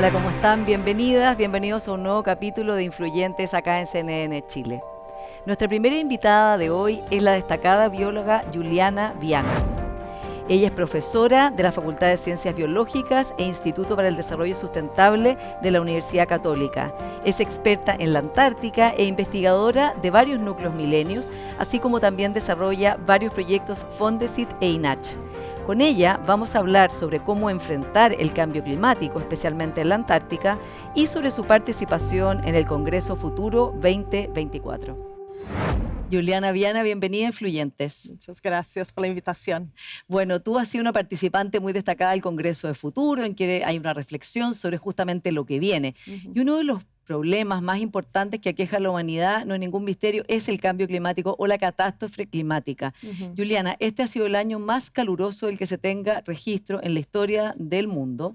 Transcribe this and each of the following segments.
Hola, ¿cómo están? Bienvenidas, bienvenidos a un nuevo capítulo de Influyentes acá en CNN Chile. Nuestra primera invitada de hoy es la destacada bióloga Juliana Viana. Ella es profesora de la Facultad de Ciencias Biológicas e Instituto para el Desarrollo Sustentable de la Universidad Católica. Es experta en la Antártica e investigadora de varios núcleos milenios, así como también desarrolla varios proyectos Fondesit e INACH. Con ella vamos a hablar sobre cómo enfrentar el cambio climático, especialmente en la Antártica, y sobre su participación en el Congreso Futuro 2024. Juliana Viana, bienvenida a Influyentes. Muchas gracias por la invitación. Bueno, tú has sido una participante muy destacada del Congreso de Futuro, en que hay una reflexión sobre justamente lo que viene. Y uno de los problemas más importantes que aqueja a la humanidad, no es ningún misterio, es el cambio climático o la catástrofe climática. Juliana, este ha sido el año más caluroso del que se tenga registro en la historia del mundo.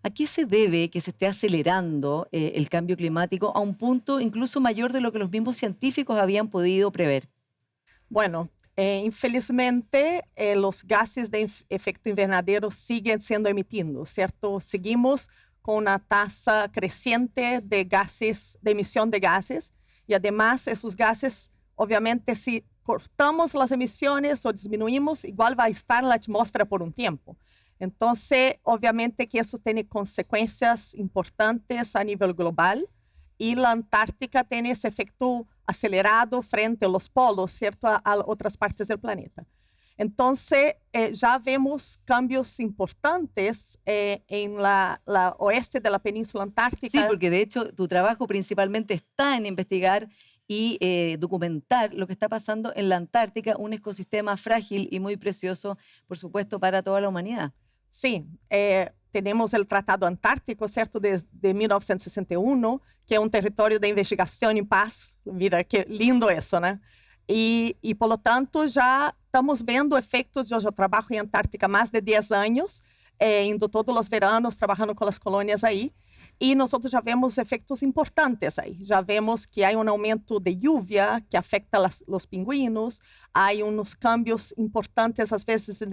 ¿A qué se debe que se esté acelerando el cambio climático a un punto incluso mayor de lo que los mismos científicos habían podido prever? Bueno, infelizmente los gases de efecto invernadero siguen siendo emitidos, ¿cierto? Seguimos con una tasa creciente de gases, de emisión de gases, y además esos gases, obviamente, si cortamos las emisiones o disminuimos, igual va a estar en la atmósfera por un tiempo. Entonces, obviamente que eso tiene consecuencias importantes a nivel global, y la Antártica tiene ese efecto acelerado frente a los polos, ¿cierto? A otras partes del planeta. Entonces, ya vemos cambios importantes en la oeste de la península antártica. Sí, porque de hecho tu trabajo principalmente está en investigar y documentar lo que está pasando en la Antártica, un ecosistema frágil y muy precioso, por supuesto, para toda la humanidad. Sí, tenemos el Tratado Antártico, ¿cierto? Desde 1961, que es un territorio de investigación y paz. Mira, qué lindo eso, ¿no? Y por lo tanto ya estamos viendo efectos. Yo trabajo en Antártica más de 10 años, indo todos los veranos trabajando con las colonias ahí, y nosotros ya vemos efectos importantes ahí. Ya vemos que hay un aumento de lluvia que afecta los pingüinos, hay unos cambios importantes a veces en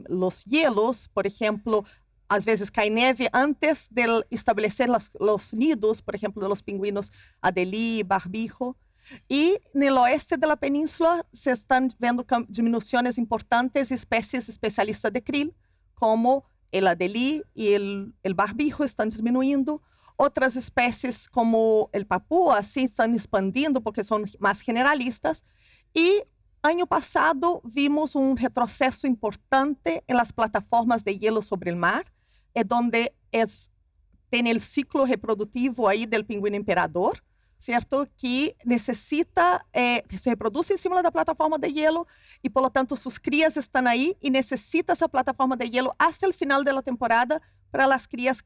los hielos, por ejemplo. Às vezes cae neve antes de establecer los nidos, por ejemplo, de los pingüinos Adelie y Barbijo. Y en el oeste de la península se están viendo disminuciones importantes de especies especialistas de krill, como el Adelie y el Barbijo están disminuyendo. Otras especies como el papúa sí están expandiendo porque son más generalistas. Y año pasado vimos un retroceso importante en las plataformas de hielo sobre el mar, donde tiene el ciclo reproductivo ahí del pingüino emperador, ¿cierto? Que necesita, se reproduce encima de la plataforma de hielo y por lo tanto sus crías están ahí y necesita esa plataforma de hielo hasta el final de la temporada para las crías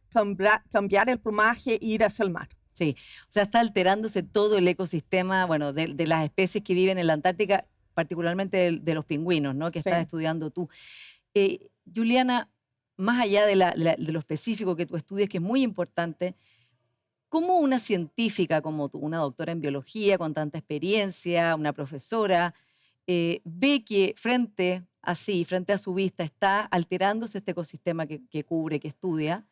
cambiar el plumaje e ir hacia el mar. Sí, o sea, está alterándose todo el ecosistema, bueno, de las especies que viven en la Antártica, particularmente de los pingüinos, ¿no? Que estás estudiando tú. Juliana, más allá de lo específico que tú estudias, que es muy importante, ¿cómo una científica como tú, una doctora en biología con tanta experiencia, una profesora, ve que frente a su vista, está alterándose este ecosistema que cubre, que estudia,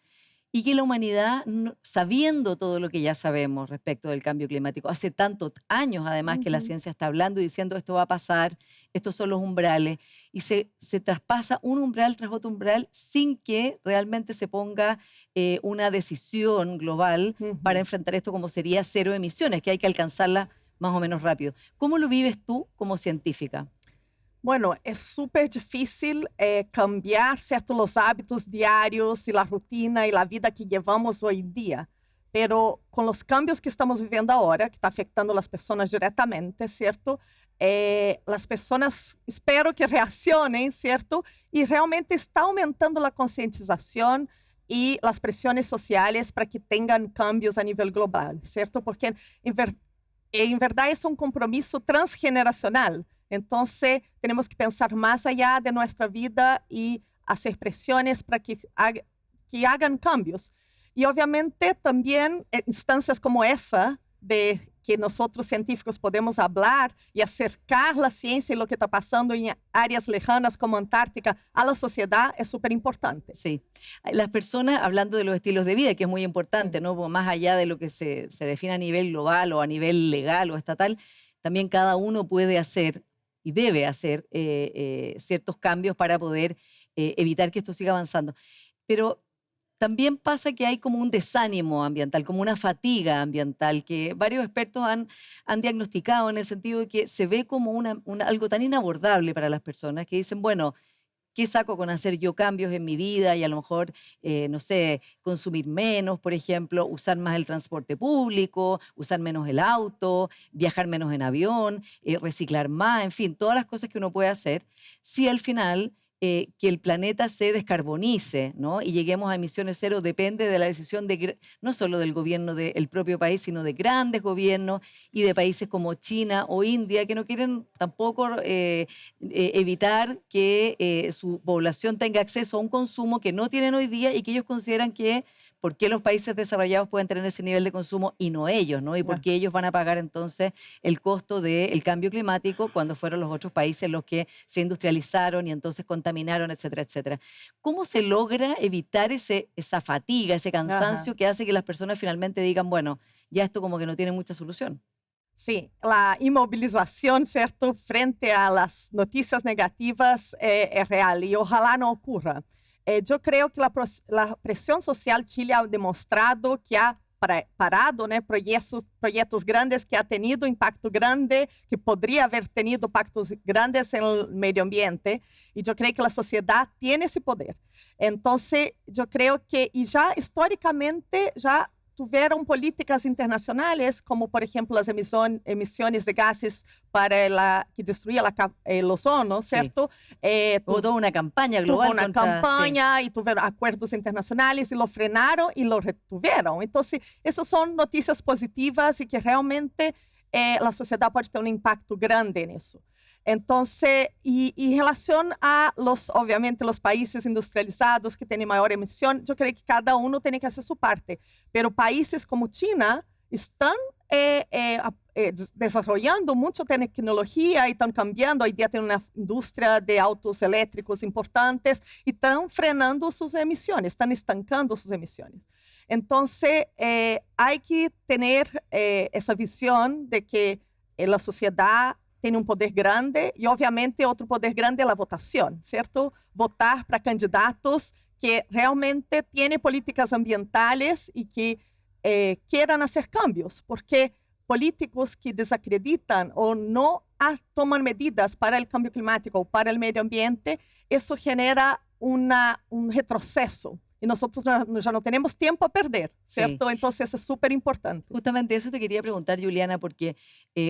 y que la humanidad, sabiendo todo lo que ya sabemos respecto del cambio climático, hace tantos años además que la ciencia está hablando y diciendo esto va a pasar, estos son los umbrales, y se traspasa un umbral tras otro umbral sin que realmente se ponga una decisión global para enfrentar esto como sería cero emisiones, que hay que alcanzarla más o menos rápido. ¿Cómo lo vives tú como científica? Bueno, es súper difícil cambiar, ¿cierto? Los hábitos diarios y la rutina y la vida que llevamos hoy en día. Pero con los cambios que estamos viviendo ahora, que está afectando a las personas directamente, ¿cierto? Las personas espero que reaccionen, ¿cierto? Y realmente está aumentando la concientización y las presiones sociales para que tengan cambios a nivel global, ¿cierto? Porque en verdad es un compromiso transgeneracional. Entonces, tenemos que pensar más allá de nuestra vida y hacer presiones para que hagan cambios. Y obviamente también instancias como esa, que nosotros científicos podemos hablar y acercar la ciencia y lo que está pasando en áreas lejanas como Antártica a la sociedad es súper importante. Sí. Las personas, hablando de los estilos de vida, que es muy importante, ¿no? Más allá de lo que se define a nivel global o a nivel legal o estatal, también cada uno puede hacer y debe hacer ciertos cambios para poder evitar que esto siga avanzando. Pero también pasa que hay como un desánimo ambiental, como una fatiga ambiental, que varios expertos han diagnosticado en el sentido de que se ve como algo tan inabordable para las personas que dicen, bueno, ¿qué saco con hacer yo cambios en mi vida y a lo mejor, no sé, consumir menos, por ejemplo, usar más el transporte público, usar menos el auto, viajar menos en avión, reciclar más, en fin, todas las cosas que uno puede hacer, si al final que el planeta se descarbonice, ¿no? Y lleguemos a emisiones cero depende de la decisión no solo del gobierno del propio país, sino de grandes gobiernos y de países como China o India que no quieren tampoco evitar que su población tenga acceso a un consumo que no tienen hoy día y que ellos consideran que ¿por qué los países desarrollados pueden tener ese nivel de consumo y no ellos, ¿no? Y por qué ellos van a pagar entonces el costo del cambio climático cuando fueron los otros países los que se industrializaron y entonces contaminaron, etcétera, etcétera. ¿Cómo se logra evitar esa fatiga, ese cansancio que hace que las personas finalmente digan, bueno, ya esto como que no tiene mucha solución? Sí, la inmovilización, ¿cierto?, frente a las noticias negativas es real y ojalá no ocurra. Yo creo que la presión social Chile ha demostrado que ha parado, né, proyectos grandes que ha tenido impacto grande, que podría haber tenido impactos grandes en el medio ambiente, y yo creo que la sociedad tiene ese poder. Entonces, yo creo que, y ya históricamente, ya tuvieron políticas internacionales, como por ejemplo las emisiones de gases que destruía el ozono, ¿cierto? Sí. Hubo toda una campaña global. Tuvo una campaña y tuvieron acuerdos internacionales y lo frenaron y lo retuvieron. Entonces, esas son noticias positivas y que realmente la sociedad puede tener un impacto grande en eso. Entonces, y en relación a obviamente, los países industrializados que tienen mayor emisión, yo creo que cada uno tiene que hacer su parte. Pero países como China están desarrollando mucha tecnología y están cambiando. Hoy día tienen una industria de autos eléctricos importantes y están frenando sus emisiones, están estancando sus emisiones. Entonces, hay que tener esa visión de que la sociedad tiene un poder grande y obviamente otro poder grande es la votación, ¿cierto? Votar para candidatos que realmente tienen políticas ambientales y que quieran hacer cambios, porque políticos que desacreditan o no toman medidas para el cambio climático o para el medio ambiente, eso genera un retroceso. Y nosotros ya no tenemos tiempo a perder, ¿cierto? Sí. Entonces, eso es súper importante. Justamente eso te quería preguntar, Juliana, porque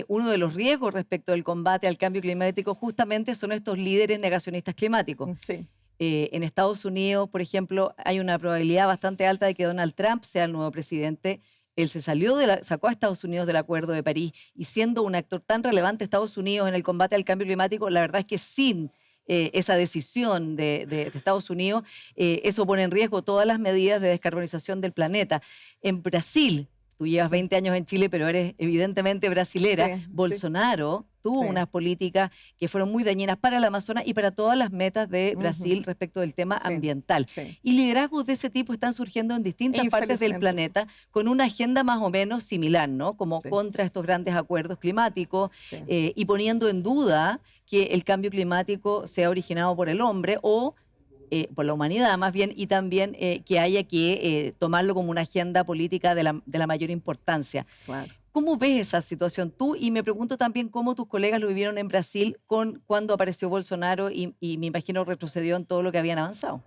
uno de los riesgos respecto al combate al cambio climático justamente son estos líderes negacionistas climáticos. Sí. En Estados Unidos, por ejemplo, hay una probabilidad bastante alta de que Donald Trump sea el nuevo presidente. Él sacó a Estados Unidos del Acuerdo de París y siendo un actor tan relevante Estados Unidos en el combate al cambio climático, la verdad es que sin esa decisión de Estados Unidos, eso pone en riesgo todas las medidas de descarbonización del planeta. En Brasil, tú llevas 20 años en Chile, pero eres evidentemente brasilera, sí, Bolsonaro tuvo unas políticas que fueron muy dañinas para el Amazonas y para todas las metas de Brasil respecto del tema ambiental. Sí. Y liderazgos de ese tipo están surgiendo en distintas partes del planeta con una agenda más o menos similar, ¿no? Como contra estos grandes acuerdos climáticos y poniendo en duda que el cambio climático sea originado por el hombre o por la humanidad más bien, y también que haya que tomarlo como una agenda política de la mayor importancia. Claro. ¿Cómo ves esa situación tú? Y me pregunto también cómo tus colegas lo vivieron en Brasil cuando apareció Bolsonaro y me imagino retrocedió en todo lo que habían avanzado.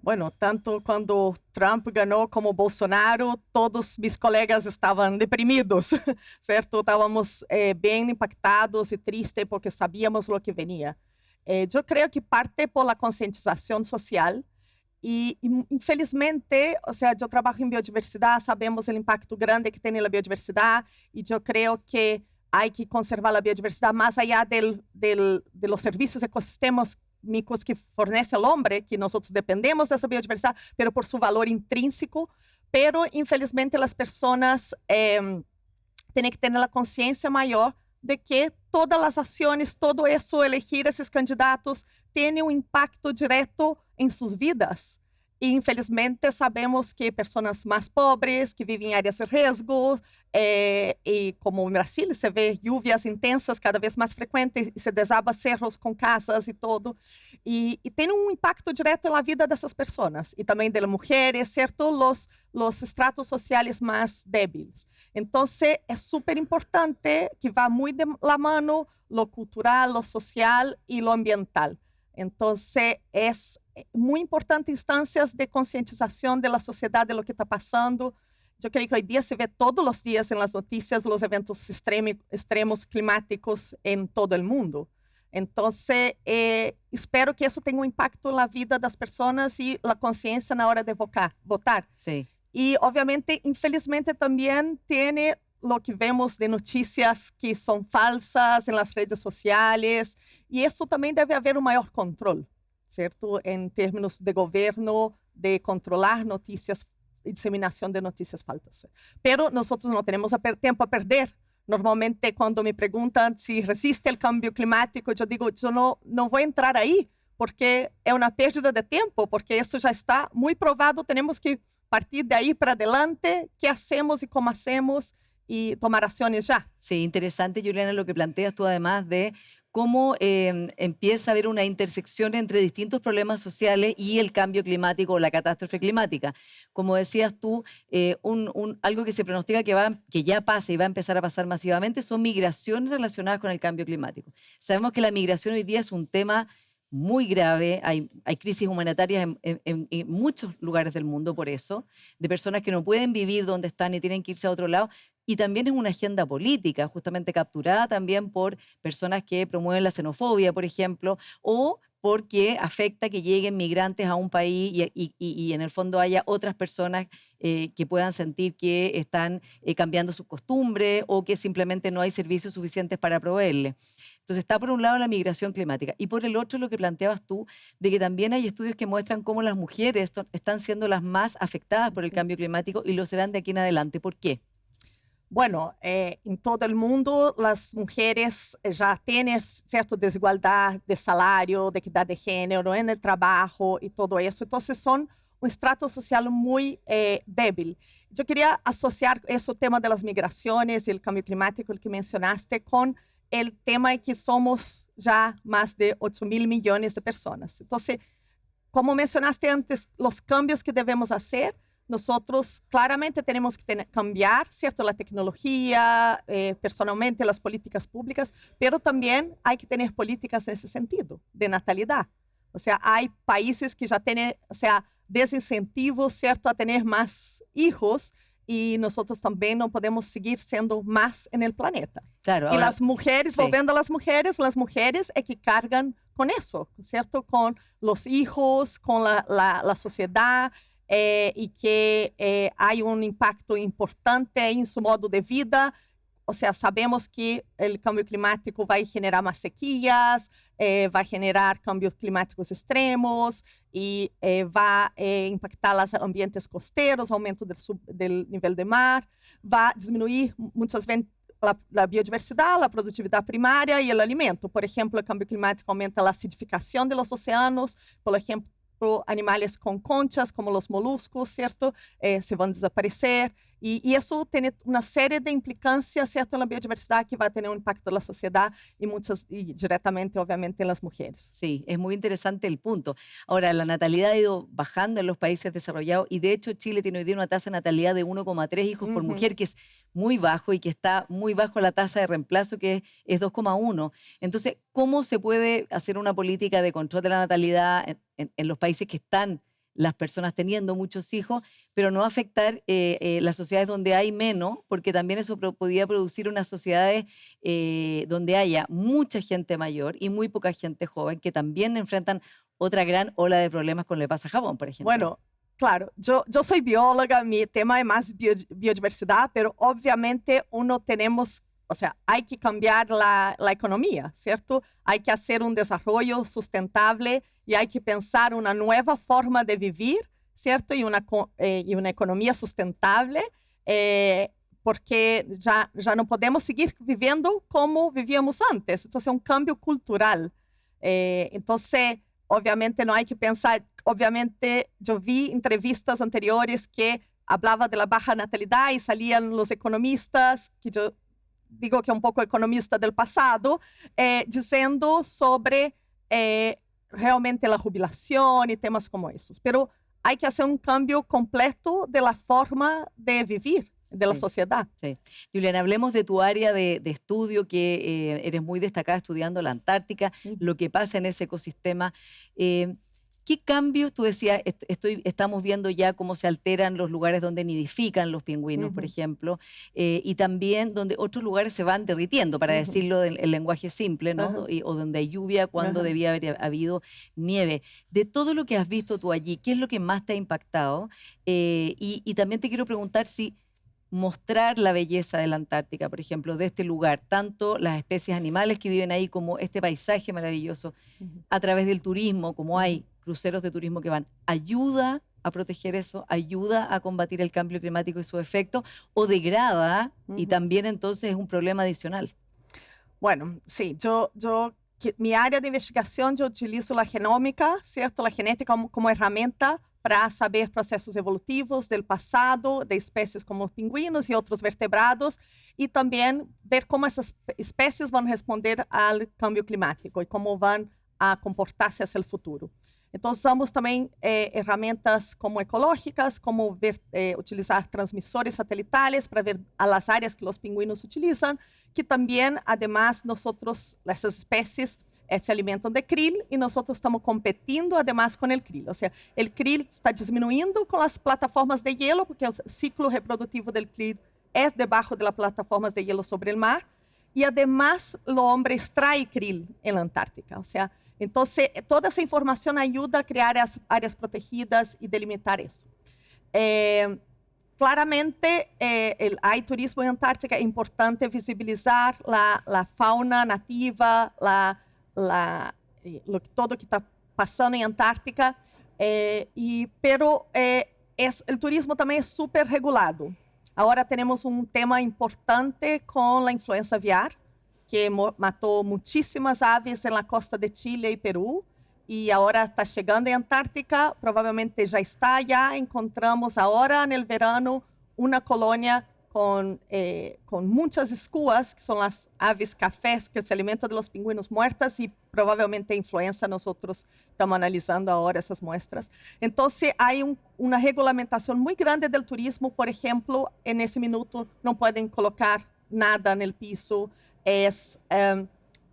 Bueno, tanto cuando Trump ganó como Bolsonaro, todos mis colegas estaban deprimidos, ¿cierto? Estábamos bien impactados y tristes porque sabíamos lo que venía. Yo creo que parte por la concientización social y infelizmente, o sea, yo trabajo en biodiversidad, sabemos el impacto grande que tiene la biodiversidad y yo creo que hay que conservar la biodiversidad más allá de los servicios ecosistémicos que fornece el hombre, que nosotros dependemos de esa biodiversidad, pero por su valor intrínseco, pero infelizmente las personas tiene que tener la conciencia mayor de que todas las acciones, todo eso, elegir esos candidatos, tiene un impacto directo en sus vidas. E, infelizmente, sabemos que personas más pobres, que viven en áreas de riesgo, y como en Brasil se ve lluvias intensas cada vez más frecuentes, y se desaba cerros con casas y todo, y tiene un impacto directo en la vida de esas personas, y también de las mujeres, ¿cierto? Los estratos sociales más débiles. Entonces, es súper importante que va muy de la mano lo cultural, lo social y lo ambiental. Entonces, es muy importante instancias de concientización de la sociedad de lo que está pasando. Yo creo que hoy día se ve todos los días en las noticias los eventos extremos climáticos en todo el mundo. Entonces, espero que eso tenga un impacto en la vida de las personas y la conciencia a la hora de votar. Sí. Y obviamente, infelizmente, también tiene lo que vemos de noticias que son falsas en las redes sociales, y eso también debe haber un mayor control, ¿cierto? En términos de gobierno, de controlar noticias y diseminación de noticias falsas. Pero nosotros no tenemos tiempo a perder. Normalmente cuando me preguntan si resiste el cambio climático, yo digo, yo no voy a entrar ahí, porque es una pérdida de tiempo, porque eso ya está muy probado, tenemos que partir de ahí para adelante, qué hacemos y cómo hacemos, y tomar acciones ya. Sí, interesante, Juliana, lo que planteas tú, además de cómo empieza a haber una intersección entre distintos problemas sociales y el cambio climático o la catástrofe climática. Como decías tú, algo que se pronostica que ya pasa y va a empezar a pasar masivamente son migraciones relacionadas con el cambio climático. Sabemos que la migración hoy día es un tema muy grave, hay crisis humanitarias en muchos lugares del mundo por eso, de personas que no pueden vivir donde están y tienen que irse a otro lado, y también es una agenda política, justamente capturada también por personas que promueven la xenofobia, por ejemplo, o porque afecta que lleguen migrantes a un país y en el fondo haya otras personas que puedan sentir que están cambiando sus costumbres o que simplemente no hay servicios suficientes para proveerles. Entonces está por un lado la migración climática y por el otro lo que planteabas tú, de que también hay estudios que muestran cómo las mujeres están siendo las más afectadas por el cambio climático y lo serán de aquí en adelante. ¿Por qué? Bueno, en todo el mundo las mujeres ya tienen cierta desigualdad de salario, de equidad de género en el trabajo y todo eso. Entonces son un estrato social muy débil. Yo quería asociar ese tema de las migraciones y el cambio climático, el que mencionaste, con el tema de que somos ya más de 8.000 millones de personas. Entonces, como mencionaste antes, los cambios que debemos hacer, nosotros claramente tenemos que cambiar, ¿cierto? La tecnología, personalmente las políticas públicas, pero también hay que tener políticas en ese sentido, de natalidad. O sea, hay países que ya tienen, o sea, desincentivos, ¿cierto?, a tener más hijos, y nosotros también no podemos seguir siendo más en el planeta. Claro, y ahora, las mujeres, sí. volviendo a las mujeres es que cargan con eso, ¿cierto? Con los hijos, con la sociedad, y que hay un impacto importante en su modo de vida. O sea, sabemos que el cambio climático va a generar más sequías, va a generar cambios climáticos extremos y va a impactar los ambientes costeros, aumento del nivel de mar, va a disminuir muchas veces la biodiversidad, la productividad primaria y el alimento. Por ejemplo, el cambio climático aumenta la acidificación de los océanos, por ejemplo, animales con conchas, como los moluscos, ¿cierto? Se van a desaparecer. Y eso tiene una serie de implicancias, ¿cierto?, en la biodiversidad que va a tener un impacto en la sociedad y directamente, obviamente, en las mujeres. Sí, es muy interesante el punto. Ahora, la natalidad ha ido bajando en los países desarrollados y de hecho Chile tiene hoy día una tasa de natalidad de 1,3 hijos por mujer, que es muy bajo y que está muy bajo la tasa de reemplazo, que es 2,1. Entonces, ¿cómo se puede hacer una política de control de la natalidad en los países que están las personas teniendo muchos hijos, pero no afectar las sociedades donde hay menos, porque también eso podía producir unas sociedades donde haya mucha gente mayor y muy poca gente joven, que también enfrentan otra gran ola de problemas con lo que pasa a Japón, por ejemplo? Bueno, claro, yo soy bióloga, mi tema es más biodiversidad, pero obviamente o sea, hay que cambiar la economía, ¿cierto? Hay que hacer un desarrollo sustentable y hay que pensar una nueva forma de vivir, ¿cierto? Y una economía sustentable, porque já não podemos seguir vivendo como vivíamos antes. Então, é um cambio cultural. Então, obviamente, não há que pensar... Obviamente, eu vi entrevistas anteriores que hablaba de la baja natalidad y salían los economistas, que yo digo que un poco economista del pasado, diciendo sobre realmente la jubilación y temas como esos. Pero hay que hacer un cambio completo de la forma de vivir de la sociedad. Sí. Juliana, hablemos de tu área de estudio, que eres muy destacada estudiando la Antártica, lo que pasa en ese ecosistema. ¿Qué cambios, tú decías, estamos viendo ya cómo se alteran los lugares donde nidifican los pingüinos, por ejemplo, y también donde otros lugares se van derritiendo, para decirlo en lenguaje simple, ¿no? O donde hay lluvia cuando debía haber habido nieve. De todo lo que has visto tú allí, ¿qué es lo que más te ha impactado? Y también te quiero preguntar si mostrar la belleza de la Antártica, por ejemplo, de este lugar, tanto las especies animales que viven ahí como este paisaje maravilloso, a través del turismo, como hay cruceros de turismo que van, ¿ayuda a proteger eso? ¿Ayuda a combatir el cambio climático y su efecto? ¿O degrada y también entonces es un problema adicional? Bueno, sí, mi área de investigación, yo utilizo la genómica, ¿cierto? La genética como herramienta para saber procesos evolutivos del pasado de especies como pingüinos y otros vertebrados, y también ver cómo esas especies van a responder al cambio climático y cómo van a comportarse hacia el futuro. Entonces, usamos también herramientas como ecológicas, como utilizar transmisores satelitales para ver a las áreas que los pingüinos utilizan, que también, además, esas especies se alimentan de krill y nosotros estamos competindo además con el krill. O sea, el krill está disminuyendo con las plataformas de hielo, porque el ciclo reproductivo del krill es debajo de las plataformas de hielo sobre el mar, y además el hombre extrae krill en la Antártica. O sea, entonces toda esa información ayuda a crear áreas protegidas y delimitar eso. Claramente, hay turismo en Antártica, es importante visibilizar la fauna nativa, todo lo que está pasando en Antártica, pero el turismo también es súper regulado. Ahora tenemos un tema importante con la influenza aviar, que mató muchísimas aves en la costa de Chile y Perú, y ahora está llegando en Antártica, probablemente ya está, ya encontramos ahora en el verano una colonia con muchas escuas, que son las aves cafés que se alimentan de los pingüinos muertas, y probablemente influenza. Nosotros estamos analizando ahora esas muestras. Entonces hay una regulamentación muy grande del turismo. Por ejemplo, en ese minuto no pueden colocar nada en el piso,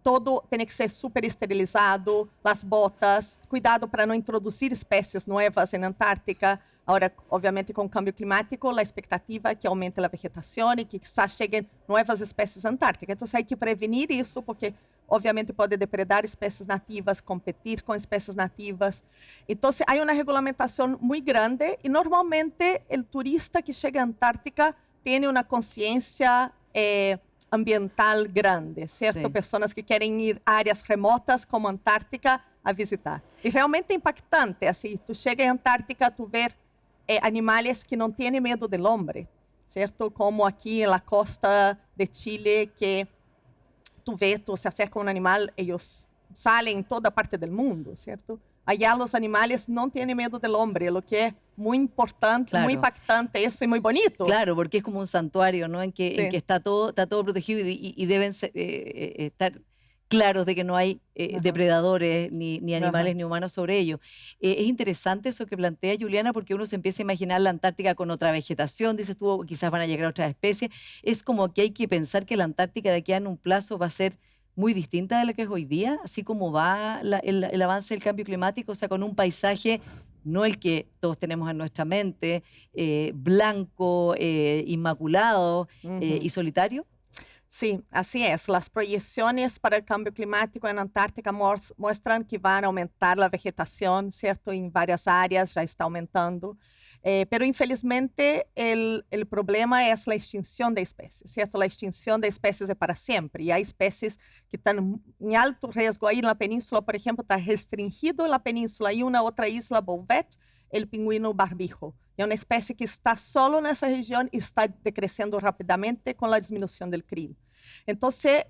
todo tiene que ser súper esterilizado, las botas, cuidado para no introducir especies nuevas en Antártica. Ahora, obviamente, con el cambio climático, la expectativa es que aumente la vegetación y que quizás lleguen nuevas especies antárticas. Entonces, hay que prevenir eso, porque obviamente puede depredar especies nativas, competir con especies nativas. Entonces, hay una regulamentación muy grande, y normalmente el turista que llega a Antártica tiene una conciencia ambiental grande, ¿cierto? Sí. Personas que quieren ir a áreas remotas como Antártica a visitar. Y realmente impactante, así, tú llegas a Antártica, tú ves animales que no tienen miedo del hombre, ¿cierto? Como aquí en la costa de Chile, que tú ves, tú se acerca a un animal, ellos salen en toda parte del mundo, ¿cierto? Allá los animales no tienen miedo del hombre, lo que es muy importante, claro, muy impactante eso y muy bonito. Claro, porque es como un santuario, ¿no? En que está todo protegido, y deben estar claros de que no hay depredadores, ni animales, ni humanos sobre ellos. Es interesante eso que plantea Juliana, porque uno se empieza a imaginar la Antártica con otra vegetación, dices tú, quizás van a llegar otras especies. Es como que hay que pensar que la Antártica de aquí a un plazo va a ser muy distinta de la que es hoy día, así como va el avance del cambio climático, o sea, con un paisaje, no el que todos tenemos en nuestra mente, blanco, inmaculado y solitario. Sí, así es. Las proyecciones para el cambio climático en Antártica muestran que van a aumentar la vegetación, ¿cierto? En varias áreas ya está aumentando. Pero infelizmente el problema es la extinción de especies, ¿cierto? La extinción de especies es para siempre, y hay especies que están en alto riesgo. Ahí en la península, por ejemplo, está restringido en la península. Hay una otra isla, Bouvet, el pingüino barbijo. Es una especie que está solo en esa región y está decreciendo rápidamente con la disminución del krill. Entonces,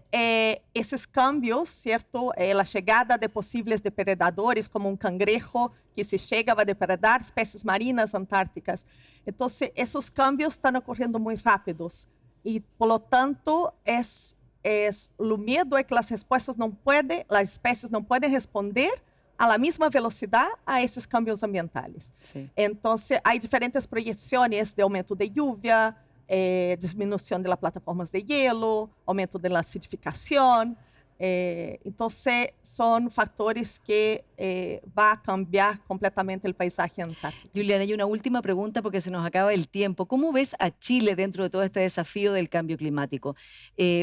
esos cambios, ¿cierto? La llegada de posibles depredadores, como un cangrejo que si llega va a depredar especies marinas antárticas. Entonces, esos cambios están ocurriendo muy rápidos y, por lo tanto, lo miedo es que las especies no pueden responder a la misma velocidad a esos cambios ambientales. Sí. Entonces, hay diferentes proyecciones de aumento de lluvia, disminución de las plataformas de hielo, aumento de la acidificación. Entonces, son factores que va a cambiar completamente el paisaje antártico. Juliana, y una última pregunta porque se nos acaba el tiempo. ¿Cómo ves a Chile dentro de todo este desafío del cambio climático?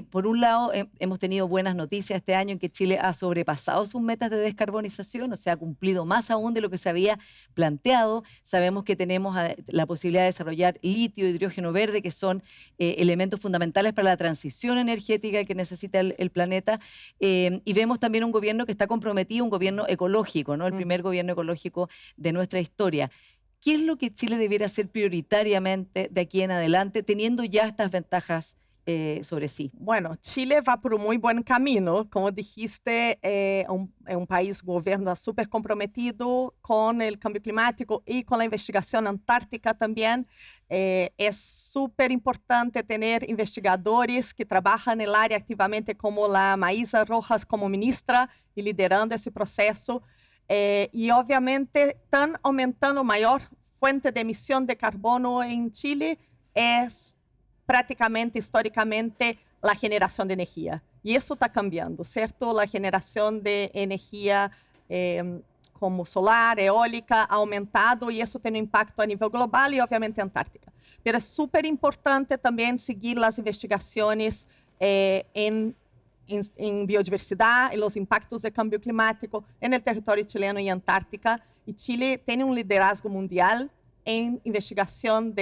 Por un lado, hemos tenido buenas noticias este año en que Chile ha sobrepasado sus metas de descarbonización, o sea, ha cumplido más aún de lo que se había planteado. Sabemos que tenemos la posibilidad de desarrollar litio y hidrógeno verde, que son elementos fundamentales para la transición energética que necesita el planeta. Y vemos también un gobierno que está comprometido, un gobierno ecológico, ¿no? El primer gobierno ecológico de nuestra historia. ¿Qué es lo que Chile debiera hacer prioritariamente de aquí en adelante, teniendo ya estas ventajas sobre sí? Bueno, Chile va por un muy buen camino. Como dijiste, es un país, gobierno súper comprometido con el cambio climático y con la investigación antártica también. Es súper importante tener investigadores que trabajan en el área activamente, como la Maísa Rojas como ministra y liderando ese proceso. Y obviamente están aumentando mayor fuente de emisión de carbono en Chile, es prácticamente, históricamente, la generación de energía. Y eso está cambiando, ¿cierto? La generación de energía como solar, eólica, ha aumentado y eso tiene un impacto a nivel global y obviamente Antártica. Pero es súper importante también seguir las investigaciones en biodiversidad y los impactos del cambio climático en el territorio chileno y Antártica. Y Chile tiene un liderazgo mundial en investigación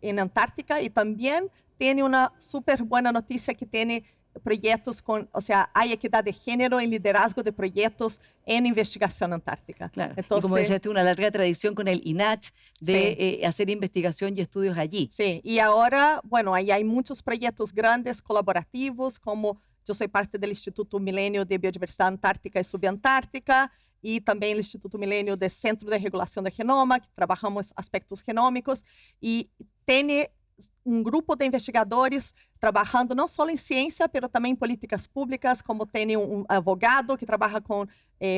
en Antártica y también tiene una súper buena noticia que tiene proyectos o sea, hay equidad de género en liderazgo de proyectos en investigación antártica. Claro. Entonces, y como decías tú, una larga tradición con el INACH de hacer investigación y estudios allí. Sí, y ahora, bueno, ahí hay muchos proyectos grandes colaborativos, como yo soy parte del Instituto Milenio de Biodiversidad Antártica y Subantártica, y también el Instituto Milenio de Centro de Regulación del Genoma, que trabajamos aspectos genómicos, y tiene un grupo de investigadores trabajando no solo en ciencia, pero también en políticas públicas, como tiene un abogado que trabaja con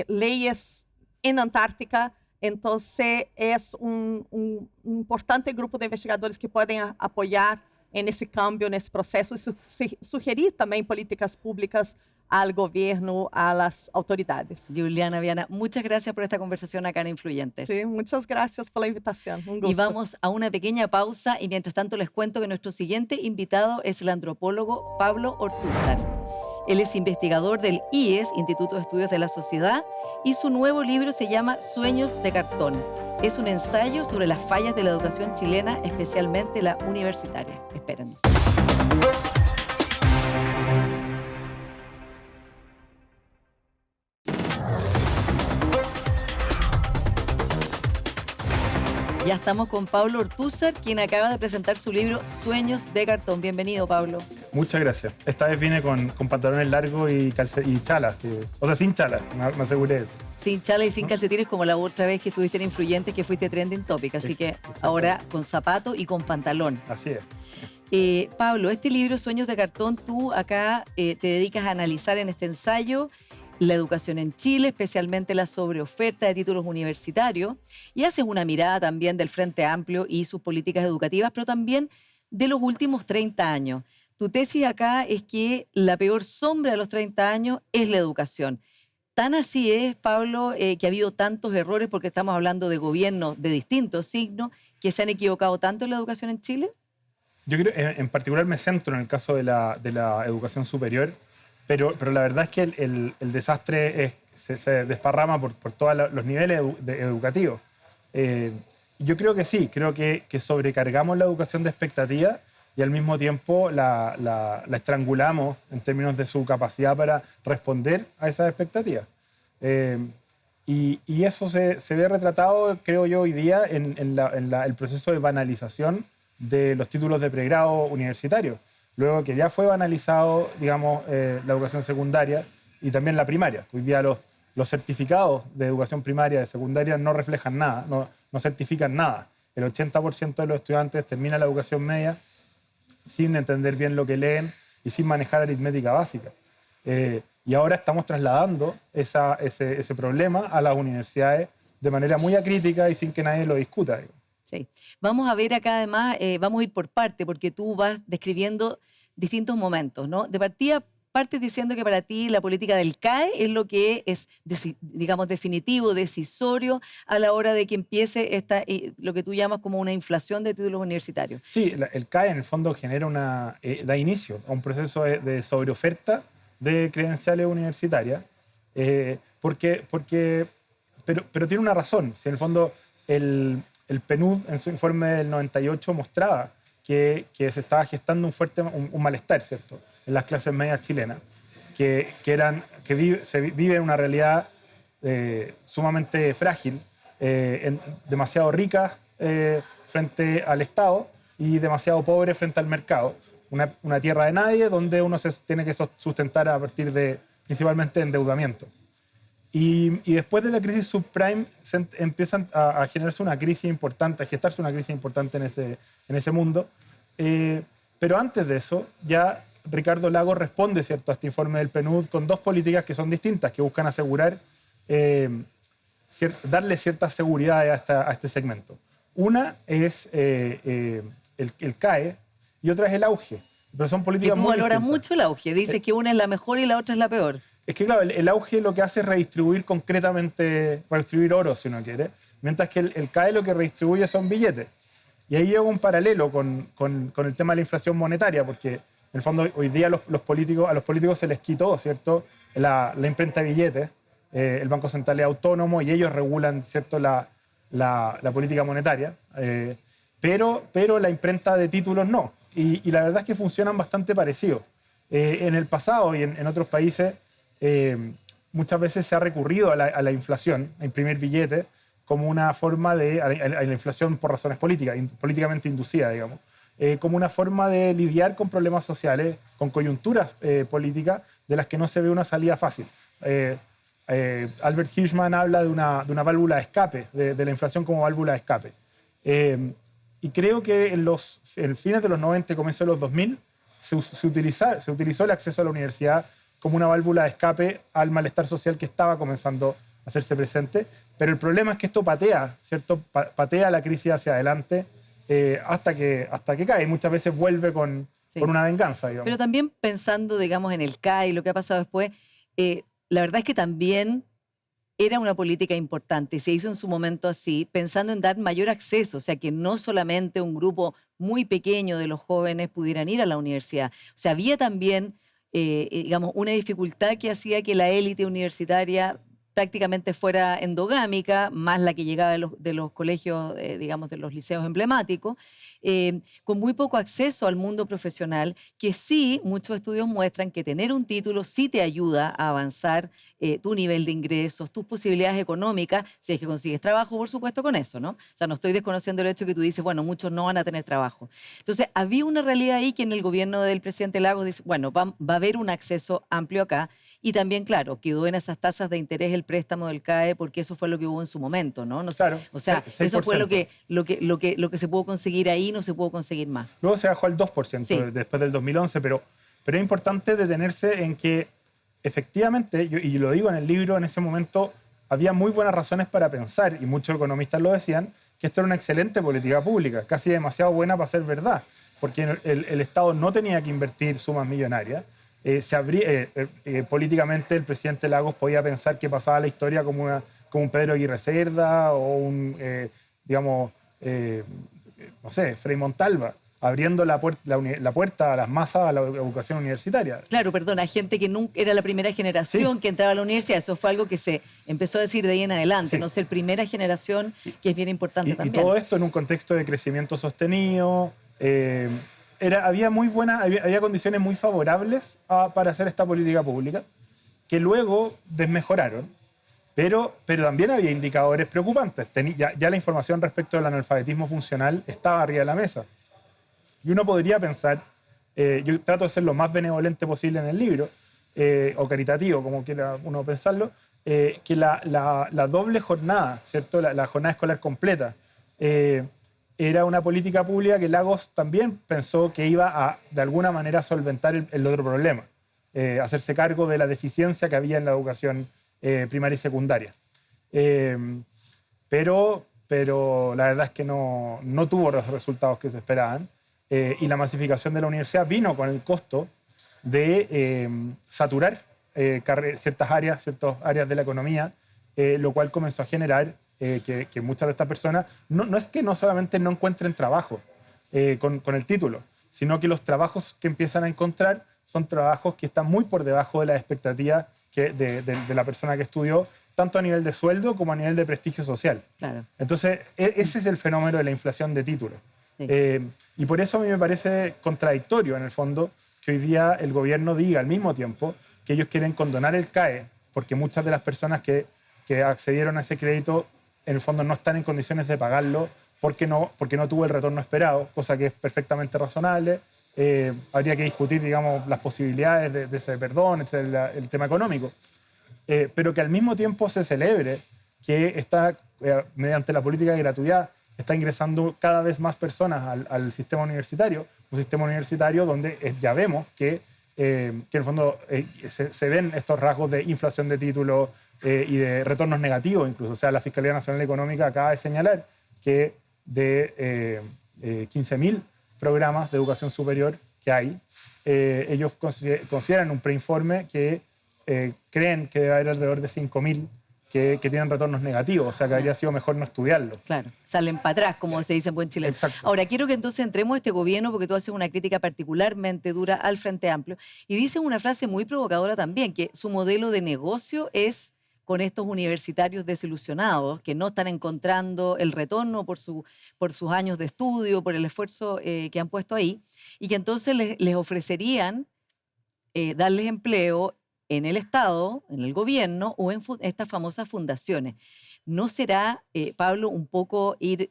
leyes en Antártica. Entonces, es un importante grupo de investigadores que pueden apoyar en ese cambio, en ese proceso, y sugerir también políticas públicas al gobierno, a las autoridades. Juliana Viana, muchas gracias por esta conversación acá en Influyentes. Sí, muchas gracias por la invitación. Un gusto. Y vamos a una pequeña pausa y mientras tanto les cuento que nuestro siguiente invitado es el antropólogo Pablo Ortúzar. Él es investigador del IES, Instituto de Estudios de la Sociedad, y su nuevo libro se llama Sueños de Cartón. Es un ensayo sobre las fallas de la educación chilena, especialmente la universitaria. Espérenos. Ya estamos con Pablo Ortúzar, quien acaba de presentar su libro Sueños de Cartón. Bienvenido, Pablo. Muchas gracias. Esta vez viene con pantalones largos y chalas. O sea, sin chalas, me aseguré de eso. Sin chalas y sin calcetines, como la otra vez que estuviste en Influyentes, que fuiste trending topic. Así que ahora con zapato y con pantalón. Así es. Pablo, este libro Sueños de Cartón, tú acá te dedicas a analizar en este ensayo la educación en Chile, especialmente la sobreoferta de títulos universitarios, y haces una mirada también del Frente Amplio y sus políticas educativas, pero también de los últimos 30 años. Tu tesis acá es que la peor sombra de los 30 años es la educación. Tan así es, Pablo, que ha habido tantos errores, porque estamos hablando de gobiernos de distintos signos, que se han equivocado tanto en la educación en Chile. Yo creo, en particular me centro en el caso de la educación superior, pero la verdad es que el desastre se desparrama por todos los niveles educativos. Yo creo que sí, creo que sobrecargamos la educación de expectativas y al mismo tiempo la estrangulamos en términos de su capacidad para responder a esas expectativas. Y eso se ve retratado, creo yo, hoy día en el proceso de banalización de los títulos de pregrado universitario. Luego que ya fue banalizado, digamos, la educación secundaria y también la primaria. Hoy día los certificados de educación primaria y de secundaria no reflejan nada, no certifican nada. El 80% de los estudiantes termina la educación media sin entender bien lo que leen y sin manejar aritmética básica. Y ahora estamos trasladando ese problema a las universidades de manera muy acrítica y sin que nadie lo discuta. Sí. Vamos a ver acá además, vamos a ir por parte, porque tú vas describiendo distintos momentos, ¿no? De partida, partes diciendo que para ti la política del CAE es lo que es, digamos, definitivo, decisorio a la hora de que empiece lo que tú llamas como una inflación de títulos universitarios. Sí, el CAE en el fondo genera da inicio a un proceso de sobreoferta de credenciales universitarias, pero tiene una razón. Si en el fondo el PNUD en su informe del 98 mostraba que se estaba gestando un malestar, ¿cierto?, en las clases medias chilenas, que se vive en una realidad sumamente frágil, demasiado ricas frente al Estado y demasiado pobres frente al mercado. Una tierra de nadie donde uno se tiene que sustentar a partir de principalmente endeudamiento. Y después de la crisis subprime empiezan a generarse una crisis importante, a gestarse una crisis importante en ese mundo. Pero antes de eso, ya Ricardo Lagos responde, ¿cierto?, a este informe del PNUD con dos políticas que son distintas, que buscan asegurar, darle cierta seguridad a este segmento. Una es el CAE y otra es el auge. Pero son políticas muy distintas. Que tú valoras mucho el auge. Dices que una es la mejor y la otra es la peor. Es que, claro, el auge lo que hace es redistribuir concretamente, redistribuir oro, si uno quiere, mientras que el CAE lo que redistribuye son billetes. Y ahí llega un paralelo con el tema de la inflación monetaria, porque en el fondo hoy día a los políticos se les quitó, ¿cierto?, la imprenta de billetes, el Banco Central es autónomo y ellos regulan, ¿cierto?, la política monetaria, pero la imprenta de títulos no. Y la verdad es que funcionan bastante parecidos. En el pasado y en otros países muchas veces se ha recurrido a la inflación, a imprimir billetes, como una forma a la inflación por razones políticas, políticamente inducida, digamos, como una forma de lidiar con problemas sociales, con coyunturas políticas de las que no se ve una salida fácil. Albert Hirschman habla de una válvula de escape, de la inflación como válvula de escape. Y creo que en fines de los 90 y comienzos de los 2000 se utilizó el acceso a la universidad como una válvula de escape al malestar social que estaba comenzando a hacerse presente. Pero el problema es que esto patea, ¿cierto? Patea la crisis hacia adelante hasta que cae. Y muchas veces vuelve con una venganza, digamos. Pero también pensando, digamos, en el CAE y lo que ha pasado después, la verdad es que también era una política importante y se hizo en su momento así, pensando en dar mayor acceso, o sea, que no solamente un grupo muy pequeño de los jóvenes pudieran ir a la universidad. O sea, había también, digamos, una dificultad que hacía que la élite universitaria prácticamente fuera endogámica, más la que llegaba de los colegios, digamos, de los liceos emblemáticos, con muy poco acceso al mundo profesional, que sí, muchos estudios muestran que tener un título sí te ayuda a avanzar tu nivel de ingresos, tus posibilidades económicas, si es que consigues trabajo, por supuesto, con eso, ¿no? O sea, no estoy desconociendo el hecho que tú dices, bueno, muchos no van a tener trabajo. Entonces, había una realidad ahí que en el gobierno del presidente Lagos dice, bueno, va a haber un acceso amplio acá, y también, claro, quedó en esas tasas de interés el préstamo del CAE, porque eso fue lo que hubo en su momento, ¿no? Claro, o sea, 6%. Eso fue lo que se pudo conseguir ahí, no se pudo conseguir más. Luego se bajó al 2% después del 2011, pero es importante detenerse en que efectivamente, y lo digo en el libro, en ese momento había muy buenas razones para pensar, y muchos economistas lo decían, que esto era una excelente política pública, casi demasiado buena para ser verdad, porque el Estado no tenía que invertir sumas millonarias. Políticamente el presidente Lagos podía pensar que pasaba la historia como un Pedro Aguirre Cerda o un, no sé, Frei Montalva, abriendo la puerta a las masas a la educación universitaria. Claro, perdona, gente que nunca era la primera generación que entraba a la universidad. Eso fue algo que se empezó a decir de ahí en adelante, no ser primera generación, que es bien importante también. Y todo esto en un contexto de crecimiento sostenido. Había condiciones muy favorables para hacer esta política pública que luego desmejoraron. Pero también había indicadores preocupantes. Ya la información respecto del analfabetismo funcional estaba arriba de la mesa. Y uno podría pensar, yo trato de ser lo más benevolente posible en el libro, o caritativo, como quiera uno pensarlo, que la doble jornada, ¿cierto? La jornada escolar completa, era una política pública que Lagos también pensó que iba a, de alguna manera, solventar el otro problema, hacerse cargo de la deficiencia que había en la educación primaria y secundaria. Pero la verdad es que no tuvo los resultados que se esperaban, y la masificación de la universidad vino con el costo de saturar ciertas áreas de la economía, lo cual comenzó a generar que muchas de estas personas no es que no solamente no encuentren trabajo con el título, sino que los trabajos que empiezan a encontrar son trabajos que están muy por debajo de las expectativas de la persona que estudió, tanto a nivel de sueldo como a nivel de prestigio social. Claro. Entonces, ese es el fenómeno de la inflación de títulos. Sí. Y por eso a mí me parece contradictorio, en el fondo, que hoy día el gobierno diga al mismo tiempo que ellos quieren condonar el CAE, porque muchas de las personas que accedieron a ese crédito, en el fondo no están en condiciones de pagarlo porque no tuvo el retorno esperado, cosa que es perfectamente razonable. Habría que discutir, digamos, las posibilidades de ese perdón, el tema económico. Pero que al mismo tiempo se celebre que está, mediante la política de gratuidad, está ingresando cada vez más personas al sistema universitario, un sistema universitario donde ya vemos que en el fondo se ven estos rasgos de inflación de títulos y de retornos negativos incluso. O sea, la Fiscalía Nacional Económica acaba de señalar que de 15.000 programas de educación superior que hay, ellos consideran un preinforme que creen que debe haber alrededor de 5.000 que tienen retornos negativos, o sea que habría sido mejor no estudiarlo. Claro, salen para atrás, como se dice en buen chileno. Exacto. Ahora, quiero que entonces entremos a este gobierno, porque tú haces una crítica particularmente dura al Frente Amplio, y dices una frase muy provocadora también, que su modelo de negocio es con estos universitarios desilusionados, que no están encontrando el retorno por sus años de estudio, por el esfuerzo que han puesto ahí, y que entonces les ofrecerían darles empleo en el Estado, en el gobierno o en estas famosas fundaciones. ¿No será, Pablo, un poco ir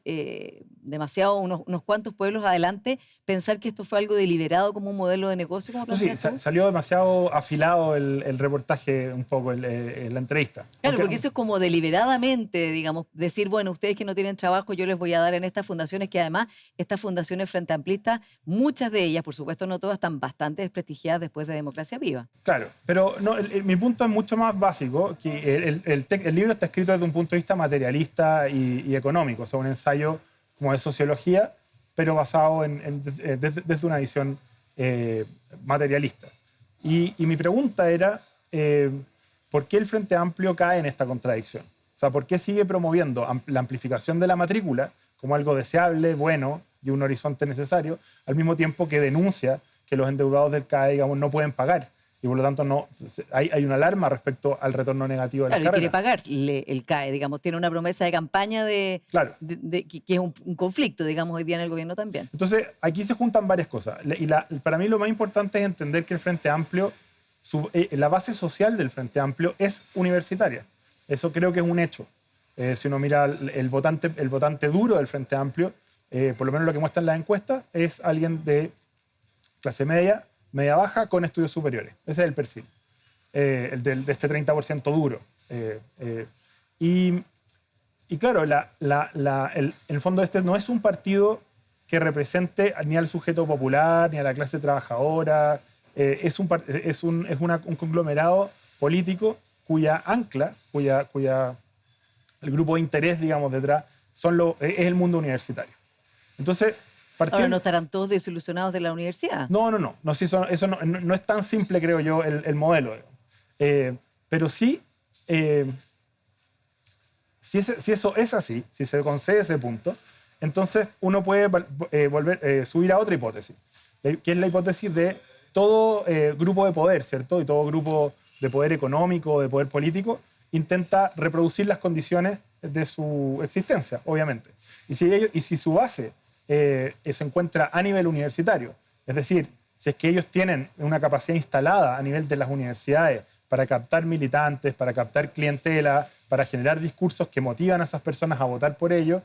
demasiado unos cuantos pueblos adelante, pensar que esto fue algo deliberado como un modelo de negocio? Como sí, salió demasiado afilado el reportaje, un poco, la entrevista. Claro, porque eso es como deliberadamente, digamos, decir, bueno, ustedes que no tienen trabajo, yo les voy a dar en estas fundaciones, que además estas fundaciones frente amplistas, muchas de ellas, por supuesto no todas, están bastante desprestigiadas después de Democracia Viva. Claro, pero no, mi punto es mucho más básico, que el libro está escrito desde un punto de vista materialista y económico, o sea, un ensayo como de sociología, pero basado desde una visión materialista. Y mi pregunta era, ¿por qué el Frente Amplio cae en esta contradicción? O sea, ¿por qué sigue promoviendo la amplificación de la matrícula como algo deseable, bueno y un horizonte necesario, al mismo tiempo que denuncia que los endeudados del CAE, digamos, no pueden pagar? Y por lo tanto hay una alarma respecto al retorno negativo de la carrera. Claro, quiere pagarle el CAE, digamos, tiene una promesa de campaña claro, que es un conflicto, digamos, hoy día en el gobierno también. Entonces, aquí se juntan varias cosas. Y para mí lo más importante es entender que el Frente Amplio, la base social del Frente Amplio es universitaria. Eso creo que es un hecho. Si uno mira el votante duro del Frente Amplio, por lo menos lo que muestran las encuestas, es alguien de clase media baja con estudios superiores. Ese es el perfil, de este 30% duro. Y claro, en el fondo este no es un partido que represente ni al sujeto popular, ni a la clase trabajadora. Es un conglomerado político cuya ancla, el grupo de interés, digamos, detrás, es el mundo universitario. Entonces, ahora no estarán todos desilusionados de la universidad. No, sí, eso no es tan simple, creo yo, el modelo. Pero sí, si eso es así, si se concede ese punto, entonces uno puede subir a otra hipótesis, que es la hipótesis de todo grupo de poder, ¿cierto? Y todo grupo de poder económico, de poder político, intenta reproducir las condiciones de su existencia, obviamente. Y si su base se encuentra a nivel universitario, es decir, si es que ellos tienen una capacidad instalada a nivel de las universidades para captar militantes, para captar clientela, para generar discursos que motivan a esas personas a votar por ellos,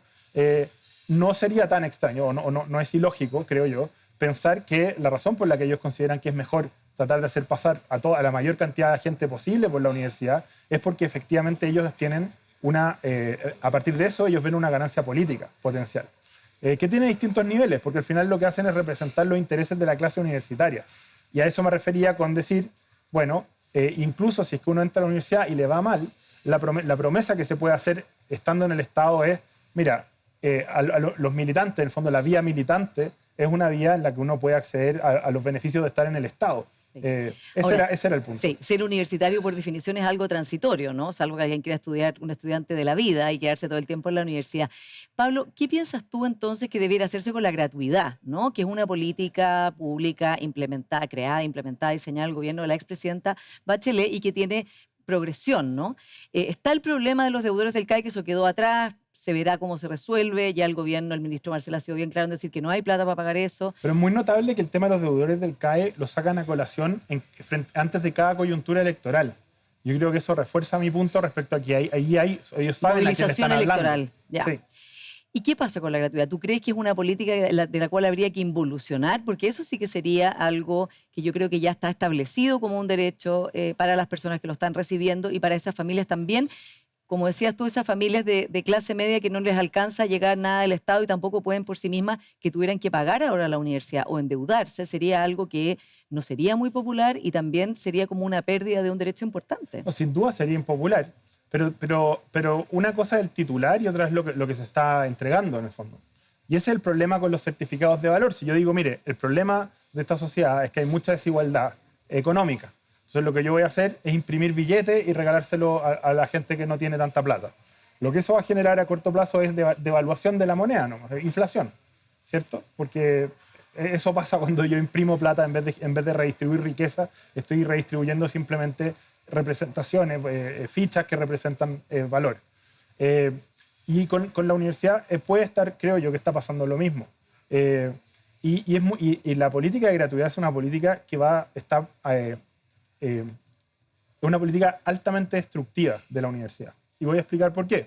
no sería tan extraño, o no es ilógico, creo yo, pensar que la razón por la que ellos consideran que es mejor tratar de hacer pasar a la mayor cantidad de gente posible por la universidad es porque efectivamente ellos tienen a partir de eso ellos ven una ganancia política potencial, que tiene distintos niveles, porque al final lo que hacen es representar los intereses de la clase universitaria. Y a eso me refería con decir, bueno, incluso si es que uno entra a la universidad y le va mal, la promesa que se puede hacer estando en el Estado es, mira, los militantes, en el fondo la vía militante es una vía en la que uno puede acceder a los beneficios de estar en el Estado. Ese era el punto. Sí, ser universitario por definición es algo transitorio, ¿no? Salvo que alguien quiera estudiar, un estudiante de la vida y quedarse todo el tiempo en la universidad. Pablo, ¿qué piensas tú entonces que debiera hacerse con la gratuidad, ¿no? Que es una política pública creada, implementada, diseñada el gobierno de la expresidenta Bachelet y que tiene progresión, ¿no? Está el problema de los deudores del CAE, que eso quedó atrás, se verá cómo se resuelve, ya el gobierno, el ministro Marcel ha sido bien claro en decir que no hay plata para pagar eso. Pero es muy notable que el tema de los deudores del CAE lo sacan a colación antes de cada coyuntura electoral. Yo creo que eso refuerza mi punto respecto a que ellos saben a quién están hablando. Electoral, ya. Sí. ¿Y qué pasa con la gratuidad? ¿Tú crees que es una política de la cual habría que involucionar? Porque eso sí que sería algo que yo creo que ya está establecido como un derecho para las personas que lo están recibiendo y para esas familias también. Como decías tú, esas familias de clase media que no les alcanza a llegar nada del Estado y tampoco pueden por sí mismas, que tuvieran que pagar ahora la universidad o endeudarse, sería algo que no sería muy popular y también sería como una pérdida de un derecho importante. No, sin duda sería impopular. Pero una cosa es el titular y otra es lo que se está entregando en el fondo. Y ese es el problema con los certificados de valor. Si yo digo, mire, el problema de esta sociedad es que hay mucha desigualdad económica. Entonces lo que yo voy a hacer es imprimir billetes y regalárselo a la gente que no tiene tanta plata. Lo que eso va a generar a corto plazo es devaluación de la moneda, ¿no? Inflación, ¿cierto? Porque eso pasa cuando yo imprimo plata en vez de redistribuir riqueza, estoy redistribuyendo simplemente representaciones, fichas que representan valor. Y con la universidad puede estar, creo yo, que está pasando lo mismo. Y la política de gratuidad es una política que es una política altamente destructiva de la universidad. Y voy a explicar por qué.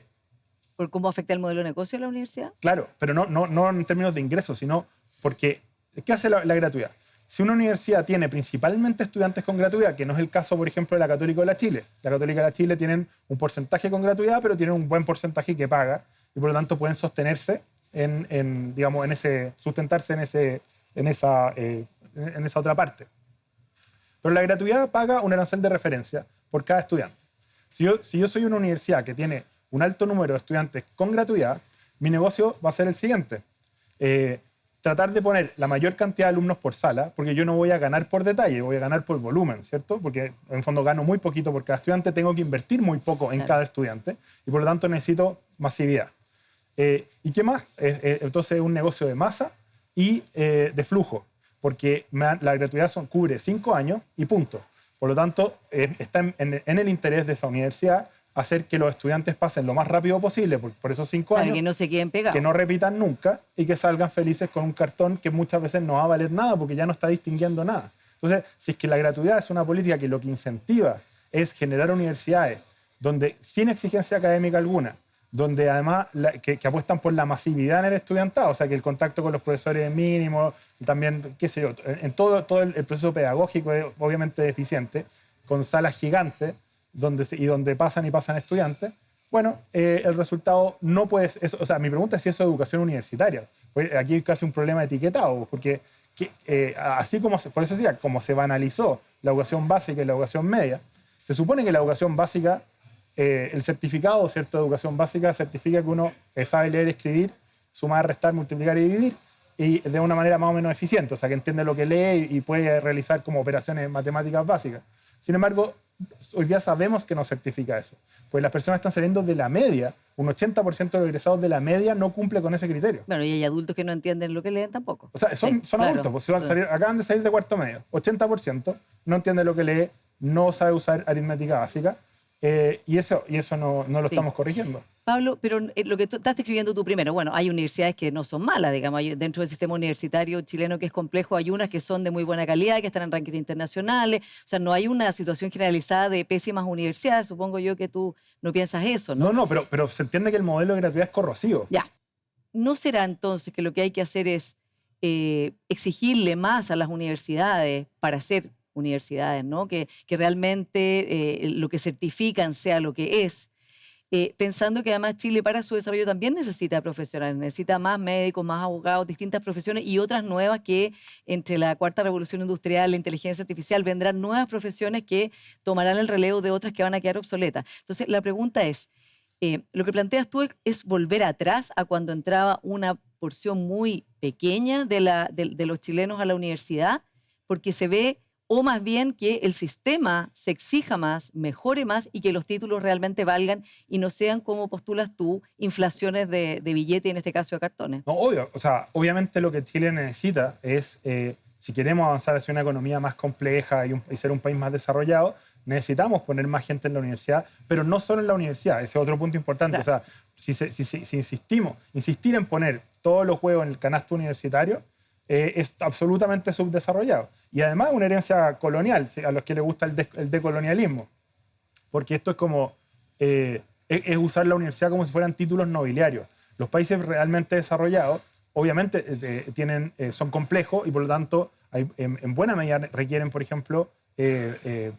¿Por cómo afecta el modelo de negocio de la universidad? Claro, pero no en términos de ingresos, sino porque, ¿qué hace la gratuidad? Si una universidad tiene principalmente estudiantes con gratuidad, que no es el caso, por ejemplo, de la Católica de la Chile. La Católica de la Chile tienen un porcentaje con gratuidad, pero tienen un buen porcentaje que paga, y por lo tanto pueden sostenerse sustentarse en esa otra parte. Pero la gratuidad paga un arancel de referencia por cada estudiante. Si yo soy una universidad que tiene un alto número de estudiantes con gratuidad, mi negocio va a ser el siguiente. Tratar de poner la mayor cantidad de alumnos por sala, porque yo no voy a ganar por detalle, voy a ganar por volumen, ¿cierto? Porque en el fondo gano muy poquito por cada estudiante, tengo que invertir muy poco en cada estudiante y por lo tanto necesito masividad. ¿Y qué más? Entonces es un negocio de masa y de flujo, porque la gratuidad cubre 5 años y punto. Por lo tanto, está en el interés de esa universidad hacer que los estudiantes pasen lo más rápido posible por esos 5 años. Que no se queden pegados. Que no repitan nunca y que salgan felices con un cartón que muchas veces no va a valer nada porque ya no está distinguiendo nada. Entonces, si es que la gratuidad es una política que lo que incentiva es generar universidades donde sin exigencia académica alguna, donde además que apuestan por la masividad en el estudiantado, o sea, que el contacto con los profesores es mínimo, también, qué sé yo, en todo el proceso pedagógico es obviamente deficiente, con salas gigantes, donde pasan estudiantes, bueno, el resultado no puede ser, o sea, mi pregunta es si eso es educación universitaria. Aquí hay casi un problema de etiquetado, porque así como, por eso decía, como se banalizó la educación básica y la educación media, se supone que la educación básica, el certificado, ¿cierto?, de educación básica certifica que uno sabe leer, escribir, sumar, restar, multiplicar y dividir, y de una manera más o menos eficiente, o sea, que entiende lo que lee y puede realizar como operaciones matemáticas básicas. Sin embargo, hoy día sabemos que no certifica eso, pues las personas están saliendo de la media, un 80% de los egresados de la media no cumple con ese criterio. Bueno, y hay adultos que no entienden lo que leen tampoco. O sea, son adultos, pues acaban de salir de cuarto medio, 80% no entiende lo que lee, no sabe usar aritmética básica, y eso no lo Sí. estamos corrigiendo. Pablo, pero lo que estás describiendo tú primero, bueno, hay universidades que no son malas, digamos, dentro del sistema universitario chileno que es complejo, hay unas que son de muy buena calidad, que están en rankings internacionales, o sea, no hay una situación generalizada de pésimas universidades, supongo yo que tú no piensas eso, ¿no? No, pero se entiende que el modelo de gratuidad es corrosivo. Ya, ¿no será entonces que lo que hay que hacer es exigirle más a las universidades para ser universidades, ¿no? Que realmente lo que certifican sea lo que es? Pensando que además Chile para su desarrollo también necesita profesionales, necesita más médicos, más abogados, distintas profesiones y otras nuevas que entre la cuarta revolución industrial, la inteligencia artificial, vendrán nuevas profesiones que tomarán el relevo de otras que van a quedar obsoletas. Entonces, la pregunta es, lo que planteas tú es volver atrás a cuando entraba una porción muy pequeña de los chilenos a la universidad, porque se ve, o más bien que el sistema se exija más, mejore más y que los títulos realmente valgan y no sean, como postulas tú, inflaciones de billete, en este caso de cartones. No, obvio, o sea, obviamente lo que Chile necesita es, si queremos avanzar hacia una economía más compleja y ser un país más desarrollado, necesitamos poner más gente en la universidad, pero no solo en la universidad, ese es otro punto importante. Claro. O sea, si insistir en poner todos los huevos en el canasto universitario, es absolutamente subdesarrollado. Y además una herencia colonial, a los que les gusta el decolonialismo. Porque esto es como, es usar la universidad como si fueran títulos nobiliarios. Los países realmente desarrollados, obviamente, son complejos y por lo tanto, en buena medida requieren, por ejemplo,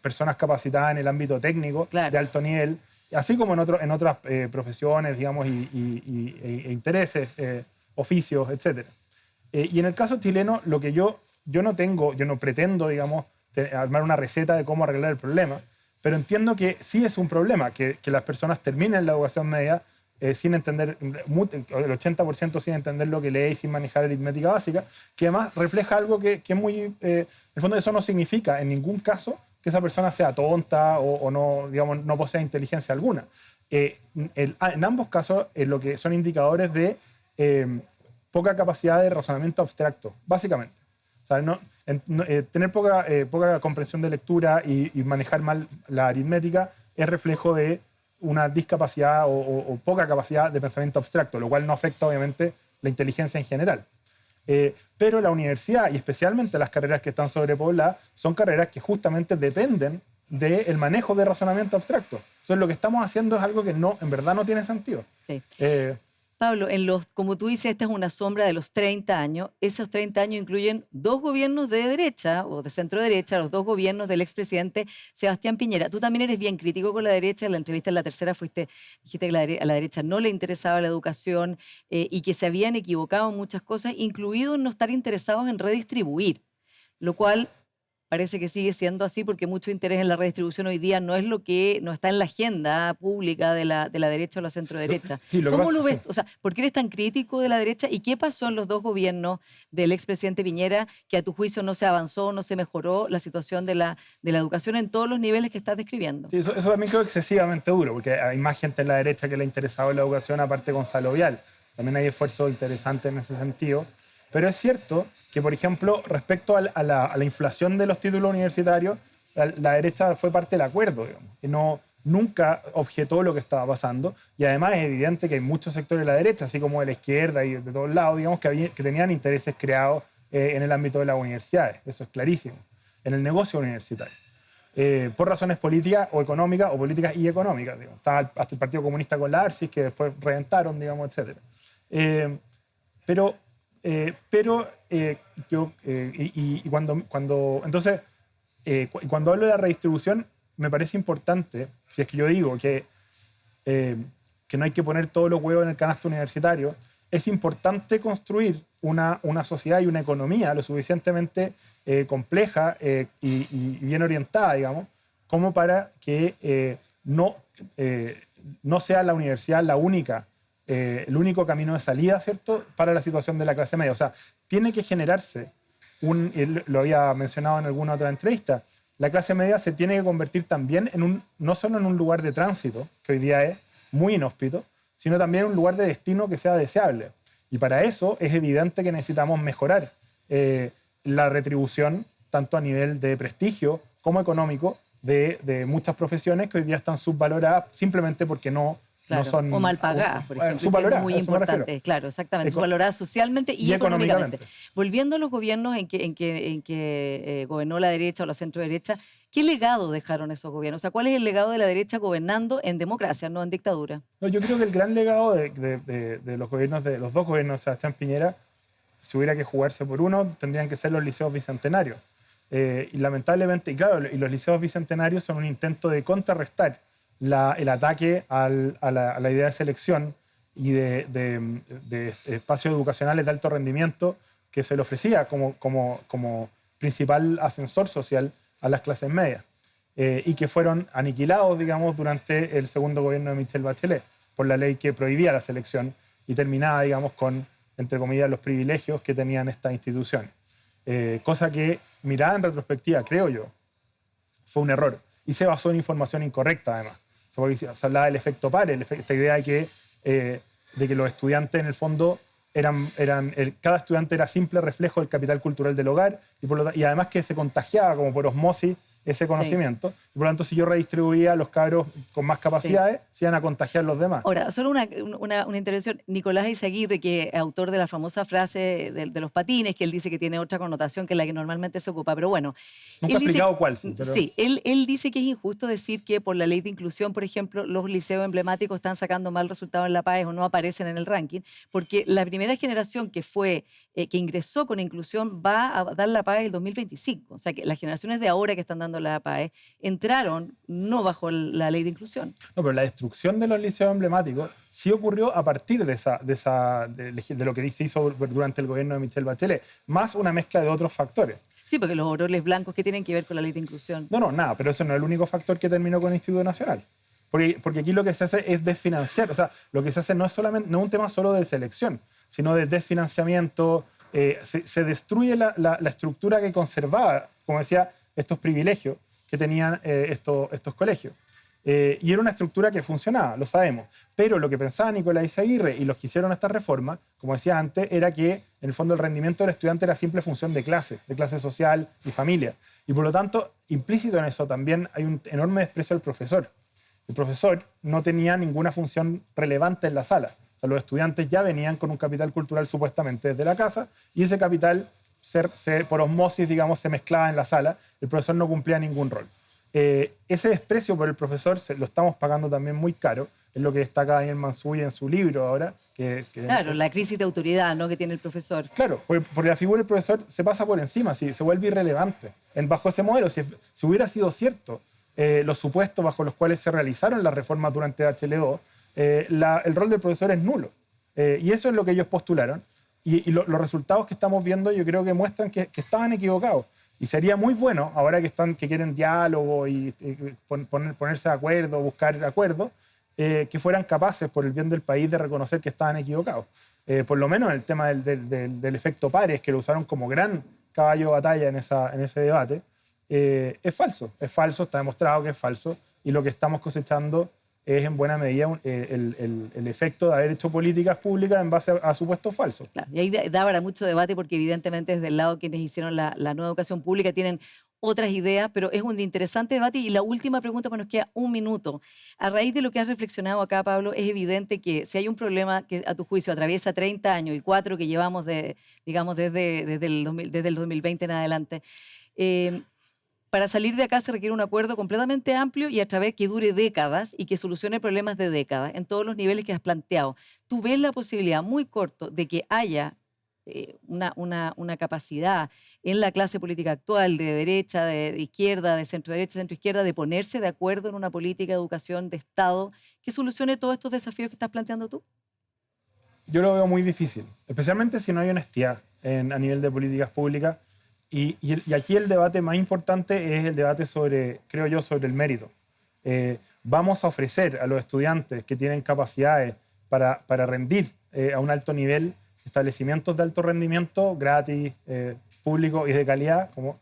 personas capacitadas en el ámbito técnico, Claro, de alto nivel, así como en otras profesiones, digamos, e intereses, oficios, etc. Y en el caso chileno, lo que yo no pretendo, digamos, armar una receta de cómo arreglar el problema, pero entiendo que sí es un problema que las personas terminen la educación media sin entender, el 80% sin entender lo que lee y sin manejar aritmética básica, que además refleja algo que es muy... en el fondo eso no significa en ningún caso que esa persona sea tonta o no, digamos, no posea inteligencia alguna. En ambos casos, lo que son indicadores de poca capacidad de razonamiento abstracto, básicamente. O sea, tener poca comprensión de lectura y manejar mal la aritmética es reflejo de una discapacidad o poca capacidad de pensamiento abstracto, lo cual no afecta, obviamente, la inteligencia en general. Pero la universidad, y especialmente las carreras que están sobrepobladas, son carreras que justamente dependen del manejo de razonamiento abstracto. Entonces, lo que estamos haciendo es algo que en verdad no tiene sentido. sí. Pablo, como tú dices, esta es una sombra de los 30 años. Esos 30 años incluyen 2 gobiernos de derecha o de centro derecha, los 2 gobiernos del expresidente Sebastián Piñera. Tú también eres bien crítico con la derecha. En la entrevista en La Tercera dijiste que a la derecha no le interesaba la educación y que se habían equivocado en muchas cosas, incluido en no estar interesados en redistribuir, lo cual parece que sigue siendo así porque mucho interés en la redistribución hoy día no está en la agenda pública de la derecha o la centro derecha. Sí, ¿Cómo lo ves? sí. O sea, ¿por qué eres tan crítico de la derecha? ¿Y qué pasó en los 2 gobiernos del expresidente Piñera que a tu juicio no se avanzó, no se mejoró la situación de la educación en todos los niveles que estás describiendo? Sí, eso también creo excesivamente duro, porque hay más gente en la derecha que le ha interesado la educación, aparte de Gonzalo Vial. También hay esfuerzos interesantes en ese sentido. Pero es cierto que, por ejemplo, respecto a la inflación de los títulos universitarios, la derecha fue parte del acuerdo, digamos, que nunca objetó lo que estaba pasando. Y además es evidente que hay muchos sectores de la derecha, así como de la izquierda y de todos lados, digamos, que tenían intereses creados en el ámbito de las universidades. Eso es clarísimo. En el negocio universitario. Por razones políticas o económicas, o políticas y económicas. Digamos. Estaba hasta el Partido Comunista con la ARSIS, que después reventaron, digamos, etc. Cuando hablo de la redistribución, me parece importante, si es que yo digo que no hay que poner todos los huevos en el canasto universitario, es importante construir una sociedad y una economía lo suficientemente compleja y bien orientada, digamos, como para que no sea la universidad el único camino de salida, ¿cierto?, para la situación de la clase media. O sea, tiene que generarse, lo había mencionado en alguna otra entrevista, la clase media se tiene que convertir también no solo en un lugar de tránsito, que hoy día es muy inhóspito, sino también en un lugar de destino que sea deseable. Y para eso es evidente que necesitamos mejorar la retribución, tanto a nivel de prestigio como económico, de muchas profesiones que hoy día están subvaloradas simplemente porque no son... O mal pagadas, por ejemplo. Subvaloradas, muy importante, claro, exactamente. Subvaloradas socialmente y económicamente. Volviendo a los gobiernos en que gobernó la derecha o la centro-derecha, ¿qué legado dejaron esos gobiernos? O sea, ¿cuál es el legado de la derecha gobernando en democracia, no en dictadura? No, yo creo que el gran legado de los gobiernos, de los dos gobiernos de Sebastián Piñera, si hubiera que jugarse por uno, tendrían que ser los liceos bicentenarios. Y lamentablemente, y claro, y los liceos bicentenarios son un intento de contrarrestar el ataque a la idea de selección y de espacios educacionales de alto rendimiento que se le ofrecía como principal ascensor social a las clases medias y que fueron aniquilados, digamos, durante el segundo gobierno de Michelle Bachelet por la ley que prohibía la selección y terminaba, digamos, con, entre comillas, los privilegios que tenían estas instituciones. Cosa que, mirada en retrospectiva, creo yo, fue un error y se basó en información incorrecta, además. Se hablaba del efecto Pares, esta idea de que los estudiantes, en el fondo, cada estudiante era simple reflejo del capital cultural del hogar y además que se contagiaba como por osmosis ese conocimiento. Sí. Y por lo tanto, si yo redistribuía a los cabros con más capacidades, se iban a contagiar los demás. Ahora, solo una intervención. Nicolás Izaguirre, que es autor de la famosa frase de los patines, que él dice que tiene otra connotación que la que normalmente se ocupa, pero bueno. Nunca he explicado cuál. Pero... Sí, él dice que es injusto decir que por la ley de inclusión, por ejemplo, los liceos emblemáticos están sacando mal resultado en la PAES o no aparecen en el ranking, porque la primera generación que ingresó con inclusión va a dar la PAES el 2025. O sea, que las generaciones de ahora que están dando la PAES entraron no bajo la ley de inclusión. No, pero la destrucción de los liceos emblemáticos sí ocurrió a partir de lo que se hizo durante el gobierno de Michelle Bachelet, más una mezcla de otros factores. Sí, porque los oroles blancos, ¿qué tienen que ver con la ley de inclusión? No, nada, pero eso no es el único factor que terminó con el Instituto Nacional. Porque aquí lo que se hace es desfinanciar, o sea, lo que se hace no es un tema solo de selección, sino de desfinanciamiento, se destruye la estructura que conservaba, como decía, estos privilegios que tenían estos colegios. Y era una estructura que funcionaba, lo sabemos. Pero lo que pensaba Nicolás Izaguirre y los que hicieron esta reforma, como decía antes, era que en el fondo el rendimiento del estudiante era simple función de clase social y familia. Y por lo tanto, implícito en eso también hay un enorme desprecio al profesor. El profesor no tenía ninguna función relevante en la sala. O sea, los estudiantes ya venían con un capital cultural supuestamente desde la casa y ese capital por osmosis, digamos, se mezclaba en la sala. El profesor no cumplía ningún rol. Ese desprecio por el profesor lo estamos pagando también muy caro. Es lo que destaca Daniel Mansuy en su libro ahora. Claro, la crisis de autoridad, ¿no?, que tiene el profesor. Claro, porque la figura del profesor se pasa por encima, se vuelve irrelevante. Bajo ese modelo, si hubiera sido cierto los supuestos bajo los cuales se realizaron las reformas durante HL2, el rol del profesor es nulo. Y eso es lo que ellos postularon. Y los resultados que estamos viendo yo creo que muestran que estaban equivocados. Y sería muy bueno, ahora que quieren diálogo y ponerse de acuerdo, buscar acuerdos, que fueran capaces, por el bien del país, de reconocer que estaban equivocados. Por lo menos en el tema del efecto Pares, que lo usaron como gran caballo de batalla en ese debate, es falso, está demostrado que es falso. Y lo que estamos cosechando es en buena medida el efecto de haber hecho políticas públicas en base a supuestos falsos. Claro, y ahí da para mucho debate porque evidentemente desde el lado de quienes hicieron la nueva educación pública tienen otras ideas, pero es un interesante debate. Y la última pregunta, pues nos queda un minuto. A raíz de lo que has reflexionado acá, Pablo, es evidente que si hay un problema que a tu juicio atraviesa 30 años y 4 que llevamos desde el 2020 en adelante, para salir de acá se requiere un acuerdo completamente amplio y a través que dure décadas y que solucione problemas de décadas en todos los niveles que has planteado. ¿Tú ves la posibilidad muy corto de que haya una capacidad en la clase política actual, de derecha, de izquierda, de centro-derecha, centro-izquierda, de ponerse de acuerdo en una política de educación de Estado que solucione todos estos desafíos que estás planteando tú? Yo lo veo muy difícil, especialmente si no hay honestidad a nivel de políticas públicas. Y aquí el debate más importante es el debate creo yo, sobre el mérito. Vamos a ofrecer a los estudiantes que tienen capacidades para rendir a un alto nivel establecimientos de alto rendimiento gratis, públicos y de calidad, o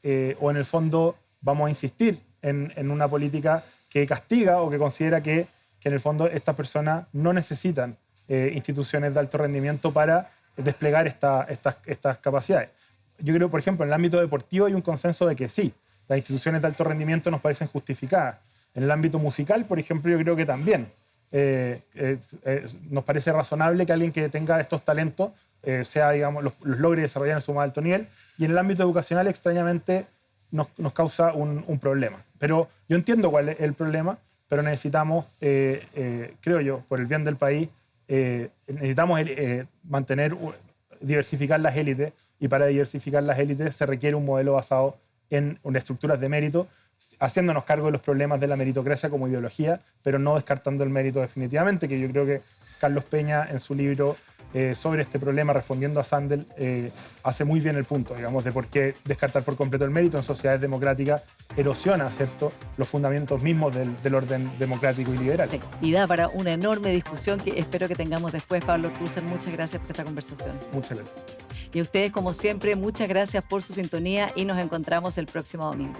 en el fondo vamos a insistir en una política que castiga o que considera que en el fondo estas personas no necesitan instituciones de alto rendimiento para desplegar estas capacidades. yo creo, por ejemplo, en el ámbito deportivo hay un consenso de que sí, las instituciones de alto rendimiento nos parecen justificadas. En el ámbito musical, por ejemplo, yo creo que también nos parece razonable que alguien que tenga estos talentos sea, digamos, los logre desarrollar en su más alto nivel. Y en el ámbito educacional, extrañamente, nos causa un problema. Pero yo entiendo cuál es el problema, pero necesitamos, creo yo, por el bien del país, necesitamos diversificar las élites, y para diversificar las élites se requiere un modelo basado en estructuras de mérito, haciéndonos cargo de los problemas de la meritocracia como ideología, pero no descartando el mérito definitivamente, que yo creo que Carlos Peña en su libro sobre este problema, respondiendo a Sandel, hace muy bien el punto, digamos, de por qué descartar por completo el mérito en sociedades democráticas erosiona, ¿cierto?, los fundamentos mismos del orden democrático y liberal. Sí, y da para una enorme discusión que espero que tengamos después. Pablo Cruzer, muchas gracias por esta conversación. Muchas gracias. Y a ustedes, como siempre, muchas gracias por su sintonía y nos encontramos el próximo domingo.